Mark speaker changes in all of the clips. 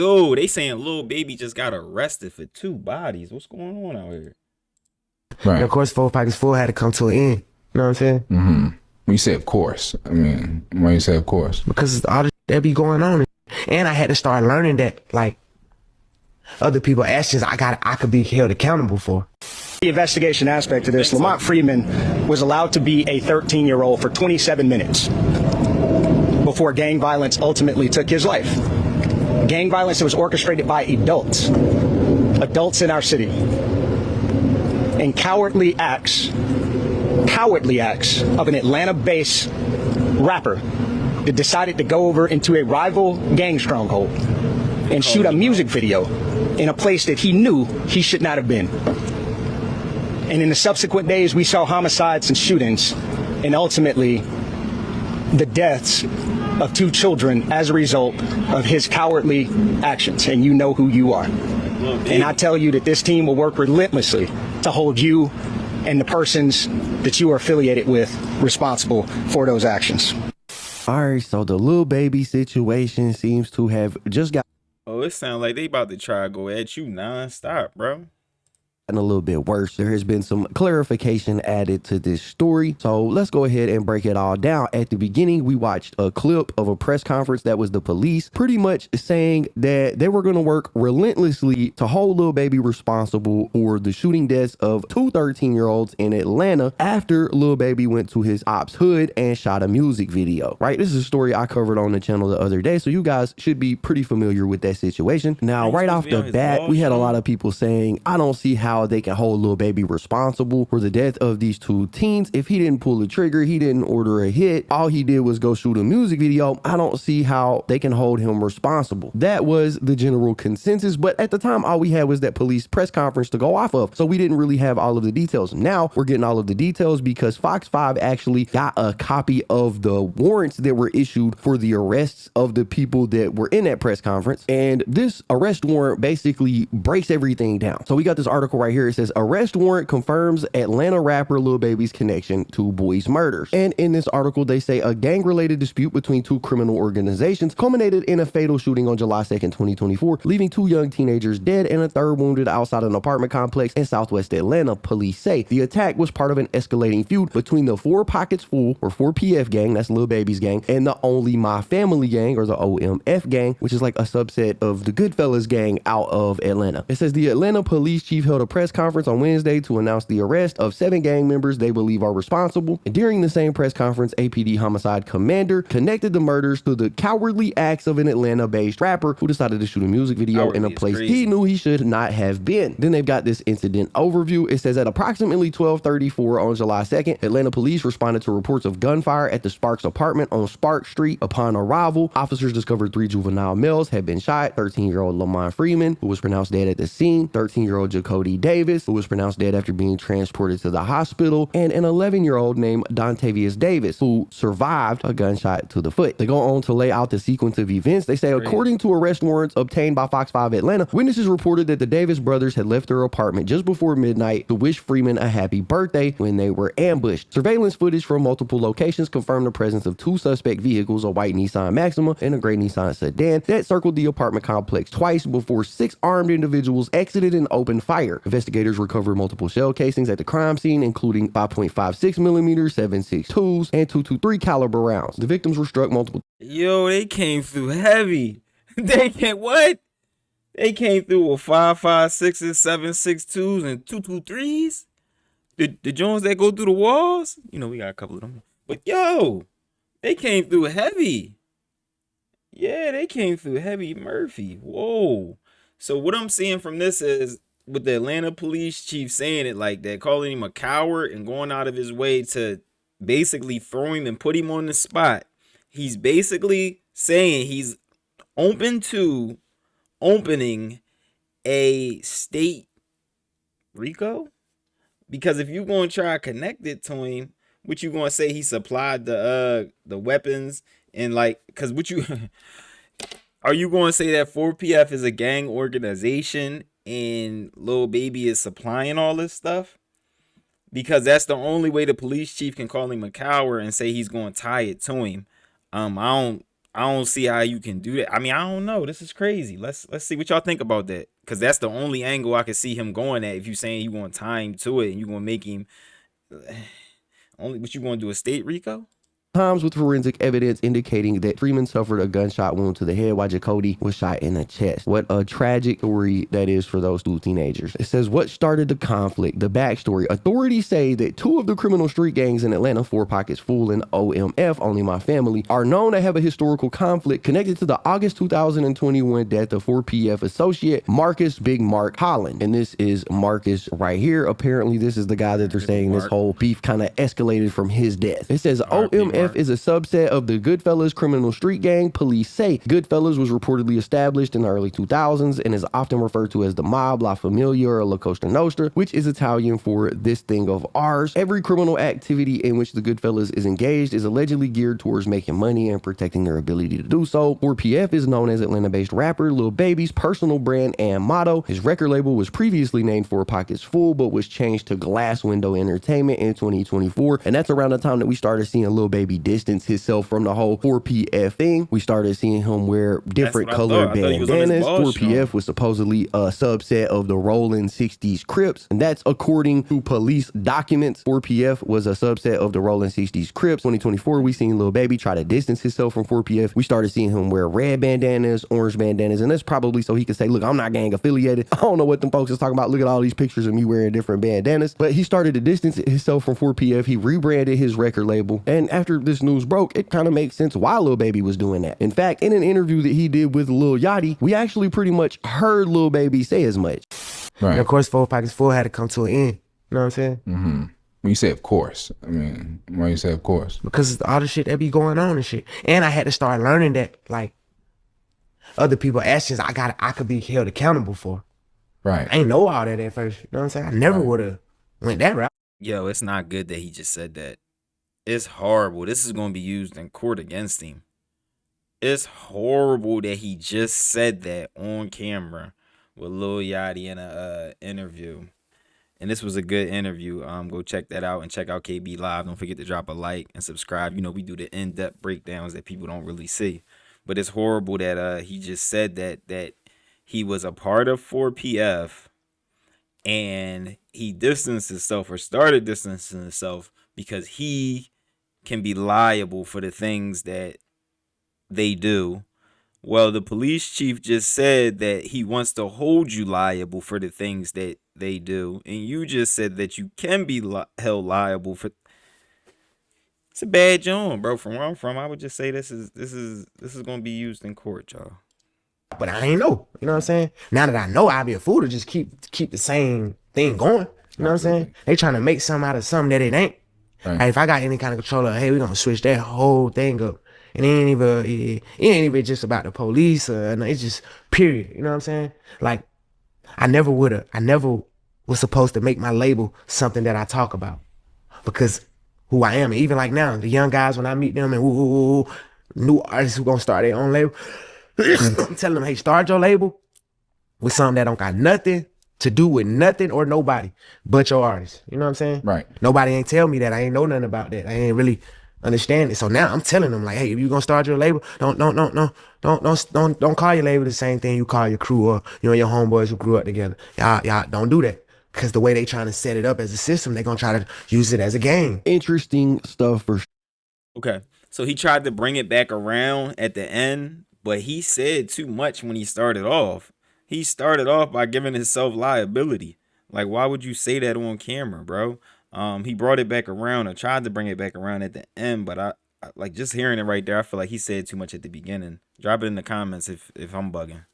Speaker 1: Yo, they saying Lil Baby just got arrested for 2 bodies. What's going on out here?
Speaker 2: Right.
Speaker 3: And of course, 4 Pockets Full had to come to an end. You know what I'm saying?
Speaker 2: Mm-hmm. When you say of course, I mean, why you say of course?
Speaker 3: Because all the that be going on. And I had to start learning that, like, other people's actions I could be held accountable for.
Speaker 4: The investigation aspect of this, Lamont Freeman was allowed to be a 13-year-old for 27 minutes before gang violence ultimately took his life. Gang violence that was orchestrated by adults in our city. And cowardly acts of an Atlanta-based rapper that decided to go over into a rival gang stronghold and shoot a music video in a place that he knew he should not have been. And in the subsequent days, we saw homicides and shootings, and ultimately the deaths of 2 children as a result of his cowardly actions. And you know who you are. And I tell you that this team will work relentlessly to hold you and the persons that you are affiliated with responsible for those actions.
Speaker 5: All right, so the Lil Baby situation seems to have just got
Speaker 1: Oh, it sounds like they about to try to go at you non-stop, bro.
Speaker 5: a little bit worse. There has been some clarification added to this story, so let's go ahead and break it all down. At the beginning, we watched a clip of a press conference that was the police pretty much saying that they were going to work relentlessly to hold Lil Baby responsible for the shooting deaths of 2 13-year-olds in Atlanta after Lil Baby went to his ops hood and shot a music video, right? This is a story I covered on the channel the other day, so you guys should be pretty familiar with that situation. Now, right off the bat, we had a lot of people saying, I don't see how they can hold Lil Baby responsible for the death of these 2 teens. If he didn't pull the trigger, he didn't order a hit, all he did was go shoot a music video, I don't see how they can hold him responsible. That was the general consensus, but at the time, all we had was that police press conference to go off of, so we didn't really have all of the details. Now, we're getting all of the details because Fox 5 actually got a copy of the warrants that were issued for the arrests of the people that were in that press conference, and this arrest warrant basically breaks everything down. So we got this article right here. It says arrest warrant confirms Atlanta rapper Lil Baby's connection to boys' murders. And in this article, they say a gang-related dispute between 2 criminal organizations culminated in a fatal shooting on July 2nd, 2024, leaving 2 young teenagers dead and a 3rd wounded outside an apartment complex in Southwest Atlanta, police say. The attack was part of an escalating feud between the 4 Pockets Full, or 4PF gang, that's Lil Baby's gang, and the Only My Family gang, or the OMF gang, which is like a subset of the Goodfellas gang out of Atlanta. It says the Atlanta police chief held a press conference on Wednesday to announce the arrest of 7 gang members they believe are responsible. And during the same press conference, APD homicide commander connected the murders to the cowardly acts of an Atlanta-based rapper who decided to shoot a music video in a place he knew he should not have been. Then they've got this incident overview. It says at approximately 12:34 on July 2nd, Atlanta police responded to reports of gunfire at the Sparks apartment on Spark Street. Upon arrival, officers discovered 3 juvenile males had been shot: 13-year-old Lamont Freeman, who was pronounced dead at the scene; 13-year-old Jacody Davis, who was pronounced dead after being transported to the hospital; and an 11-year-old named Dontavius Davis, who survived a gunshot to the foot. They go on to lay out the sequence of events. They say, according to arrest warrants obtained by Fox 5 Atlanta, witnesses reported that the Davis brothers had left their apartment just before midnight to wish Freeman a happy birthday when they were ambushed. Surveillance footage from multiple locations confirmed the presence of 2 suspect vehicles, a white Nissan Maxima and a gray Nissan sedan, that circled the apartment complex twice before 6 armed individuals exited and opened fire. Investigators recovered multiple shell casings at the crime scene, including 5.56 millimeter, 7.62s, and 223 caliber rounds. The victims were struck multiple.
Speaker 1: Yo, they came through heavy. They came what? They came through with 5.56s, 7.62s, and 223s. The Jones that go through the walls. You know, we got a couple of them. But yo, they came through heavy. Yeah, they came through heavy, Murphy. Whoa. So what I'm seeing from this is, with the Atlanta police chief saying it like that, calling him a coward and going out of his way to basically throw him and put him on the spot, he's basically saying he's open to opening a state Rico. Because if you're going to try to connect it to him, what you going to say he supplied the weapons, and like, because what you are you going to say that 4PF is a gang organization and Lil Baby is supplying all this stuff? Because that's the only way the police chief can call him a coward and say he's going to tie it to him. I I don't see how you can do that. I mean, I don't know. This is crazy. Let's see what y'all think about that. Cause that's the only angle I can see him going at. If you saying you want to tie him to it and you gonna make him only, what you gonna do, a state Rico?
Speaker 5: Times with forensic evidence indicating that Freeman suffered a gunshot wound to the head while Jacoby was shot in the chest. What a tragic story that is for those two teenagers. It says, what started the conflict? The backstory. Authorities say that two of the criminal street gangs in Atlanta, Four Pockets Fool and OMF, Only My Family, are known to have a historical conflict connected to the August 2021 death of 4PF associate Marcus Big Mark Holland. And this is Marcus right here. Apparently, this is the guy that they're saying this whole beef kind of escalated from his death. It says OMF is a subset of the Goodfellas criminal street gang. Police say Goodfellas was reportedly established in the early 2000s and is often referred to as the mob, La Familia, or La Costa Nostra, which is Italian for this thing of ours. Every criminal activity in which the Goodfellas is engaged is allegedly geared towards making money and protecting their ability to do so. 4PF is known as Atlanta-based rapper Lil Baby's personal brand and motto. His record label was previously named Four Pockets Full, but was changed to Glass Window Entertainment in 2024, and that's around the time that we started seeing Lil Baby distance himself from the whole 4PF thing. We started seeing him wear different colored bandanas. 4PF was supposedly a subset of the Rolling 60s Crips, and that's according to police documents. 4PF was a subset of the Rolling 60s Crips. 2024, we seen Lil Baby try to distance himself from 4PF. We started seeing him wear red bandanas, orange bandanas, and that's probably so he could say, look, I'm not gang affiliated. I don't know what them folks is talking about. Look at all these pictures of me wearing different bandanas. But he started to distance himself from 4PF. He rebranded his record label, and after this news broke, it kind of makes sense why Lil Baby was doing that. In fact, in an interview that he did with Lil Yachty, we actually pretty much heard Lil Baby say as much.
Speaker 2: Right.
Speaker 3: And of course, Four Pockets Full had to come to an end. You know what I'm saying?
Speaker 2: Mm-hmm. When you say of course, I mean, why you say of course?
Speaker 3: Because all the shit that be going on and shit. And I had to start learning that, like, other people's actions I could be held accountable for.
Speaker 2: Right.
Speaker 3: I ain't know all that at first. You know what I'm saying? I never would have went that route.
Speaker 1: Yo, it's not good that he just said that. It's horrible. This is going to be used in court against him. It's horrible that he just said that on camera with Lil Yachty in a interview. And this was a good interview. Go check that out and check out KB Live. Don't forget to drop a like and subscribe. You know, we do the in-depth breakdowns that people don't really see. But it's horrible that he just said that he was a part of 4PF and he distanced himself or started distancing himself because he can be liable for the things that they do. Well, the police chief just said that he wants to hold you liable for the things that they do, and you just said that you can be held liable for. It's a bad joint, bro. From where I'm from, I would just say this is gonna be used in court, y'all.
Speaker 3: But I ain't know. You know what I'm saying? Now that I know, I'd be a fool to just keep the same thing going. You know what I'm saying? They trying to make something out of something that it ain't.
Speaker 2: Right.
Speaker 3: Like if I got any kind of control of, hey, we're gonna switch that whole thing up. And it ain't even just about the police or it's just period. You know what I'm saying? Like I never was supposed to make my label something that I talk about because who I am. And even like now, the young guys, when I meet them and new artists who gonna start their own label, I'm telling them, hey, start your label with something that don't got nothing to do with nothing or nobody but your artist. You know what I'm saying?
Speaker 2: Right.
Speaker 3: Nobody ain't tell me that. I ain't know nothing about that. I ain't really understand it. So now I'm telling them like, hey, if you gonna start your label, don't call your label the same thing you call your crew or your homeboys who grew up together. Y'all don't do that. Cause the way they trying to set it up as a system, they gonna try to use it as a game.
Speaker 5: Interesting stuff for sure.
Speaker 1: Okay, so he tried to bring it back around at the end, but he said too much when he started off. He started off by giving himself liability. Like, why would you say that on camera, bro? He brought it back around or tried to bring it back around at the end, but I like just hearing it right there. I feel like he said too much at the beginning. Drop it in the comments if I'm bugging.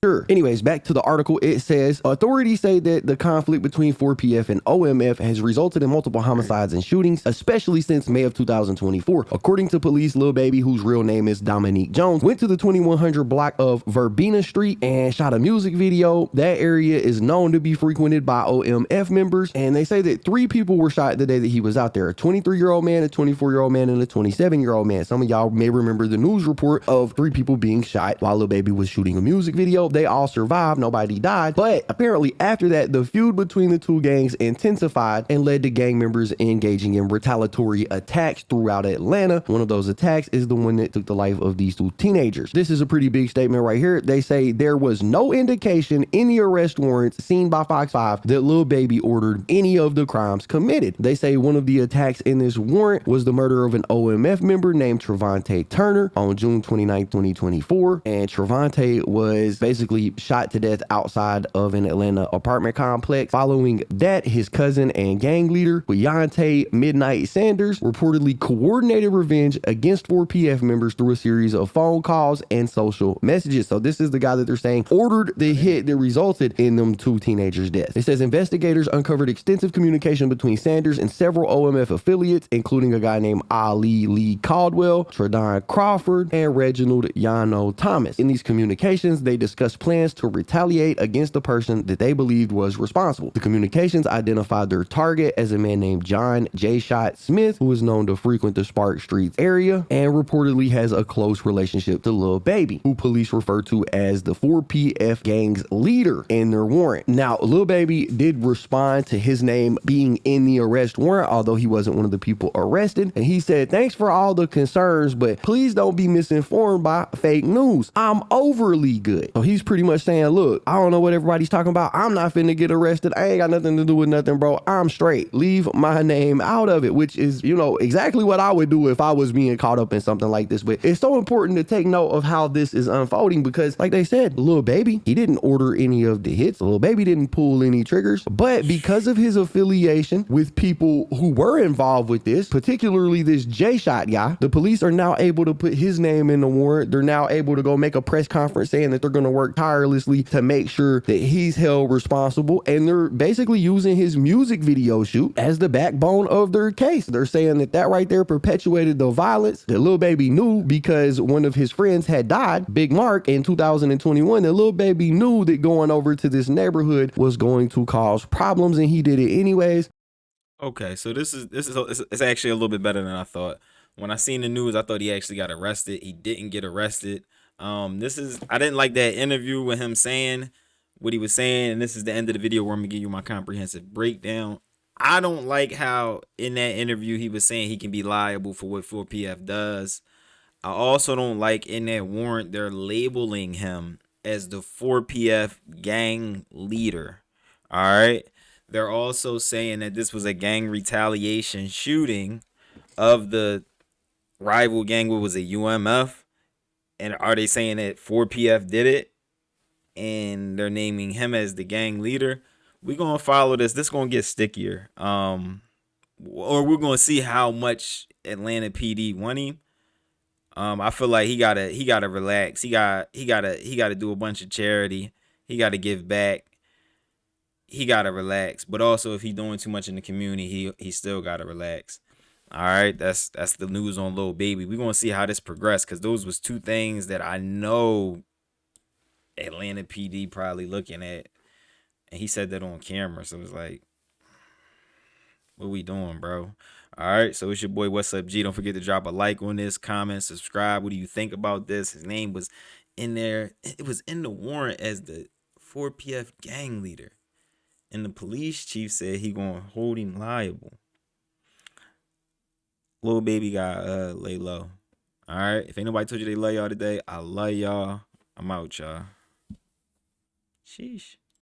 Speaker 5: Sure. Anyways, back to the article. It says authorities say that the conflict between 4PF and OMF has resulted in multiple homicides and shootings, especially since May of 2024. According to police, Lil Baby, whose real name is Dominique Jones, went to the 2100 block of Verbena Street and shot a music video. That area is known to be frequented by OMF members, and they say that 3 people were shot the day that he was out there: a 23-year-old man, a 24-year-old man, and a 27-year-old man. Some of y'all may remember the news report of 3 people being shot while Lil Baby was shooting a music video. They all survived, nobody died. But apparently after that, the feud between the two gangs intensified and led to gang members engaging in retaliatory attacks throughout Atlanta. One of those attacks is the one that took the life of these two teenagers. This is a pretty big statement right here. They say there was no indication in the arrest warrants seen by Fox 5 that Lil Baby ordered any of the crimes committed. They say one of the attacks in this warrant was the murder of an OMF member named Trevante Turner on June 29, 2024. And Trevante was basically shot to death outside of an Atlanta apartment complex. Following that, his cousin and gang leader, Beyonce Midnight Sanders, reportedly coordinated revenge against 4PF members through a series of phone calls and social messages. So this is the guy that they're saying ordered the hit that resulted in them two teenagers' deaths. It says investigators uncovered extensive communication between Sanders and several OMF affiliates, including a guy named Ali Lee Caldwell, Tradon Crawford, and Reginald Yano Thomas. In these communications, they discussed plans to retaliate against the person that they believed was responsible. The communications identified their target as a man named John J. Shot Smith, who is known to frequent the Spark Streets area and reportedly has a close relationship to Lil Baby, who police refer to as the 4PF gang's leader in their warrant. Now, Lil Baby did respond to his name being in the arrest warrant, although he wasn't one of the people arrested. And he said, "Thanks for all the concerns, but please don't be misinformed by fake news. I'm overly good." So he's pretty much saying, look, I don't know what everybody's talking about. I'm not finna get arrested. I ain't got nothing to do with nothing, bro. I'm straight. Leave my name out of it, which is, you know, exactly what I would do if I was being caught up in something like this. But it's so important to take note of how this is unfolding because, like they said, Lil Baby, he didn't order any of the hits. Lil Baby didn't pull any triggers. But because of his affiliation with people who were involved with this, particularly this J-Shot guy, the police are now able to put his name in the warrant. They're now able to go make a press conference saying that they're going to work tirelessly to make sure that he's held responsible. And they're basically using his music video shoot as the backbone of their case. They're saying that that right there perpetuated the violence that Lil Baby knew because one of his friends had died, Big Mark, in 2021. And Lil Baby knew that going over to this neighborhood was going to cause problems, and he did it anyways.
Speaker 1: Okay, so this is it's actually a little bit better than I thought. When I seen the news, I thought he actually got arrested. He didn't get arrested. I didn't like that interview with him saying what he was saying, and this is the end of the video where I'm gonna give you my comprehensive breakdown. I don't like how in that interview he was saying he can be liable for what 4PF does. I also don't like in that warrant they're labeling him as the 4PF gang leader. All right. They're also saying that this was a gang retaliation shooting of the rival gang. What was it, UMF? And are they saying that 4PF did it? And they're naming him as the gang leader. We're gonna follow this. This is gonna get stickier. Or we're gonna see how much Atlanta PD want him. I feel like he gotta relax. He gotta do a bunch of charity. He gotta give back. He gotta relax. But also, if he's doing too much in the community, he still gotta relax. All right, that's the news on Lil Baby. We're gonna see how this progresses because those was two things that I know Atlanta PD probably looking at, and he said that on camera. So it's like, what we doing, bro? All right, so it's your boy What's Up G. Don't forget to drop a like on this, comment, subscribe. What do you think about this? His name was in there. It was in the warrant as the 4PF gang leader, and the police chief said he gonna hold him liable. Lil Baby got lay low. All right, if ain't nobody told you they love y'all today, I love y'all. I'm out, y'all. Sheesh.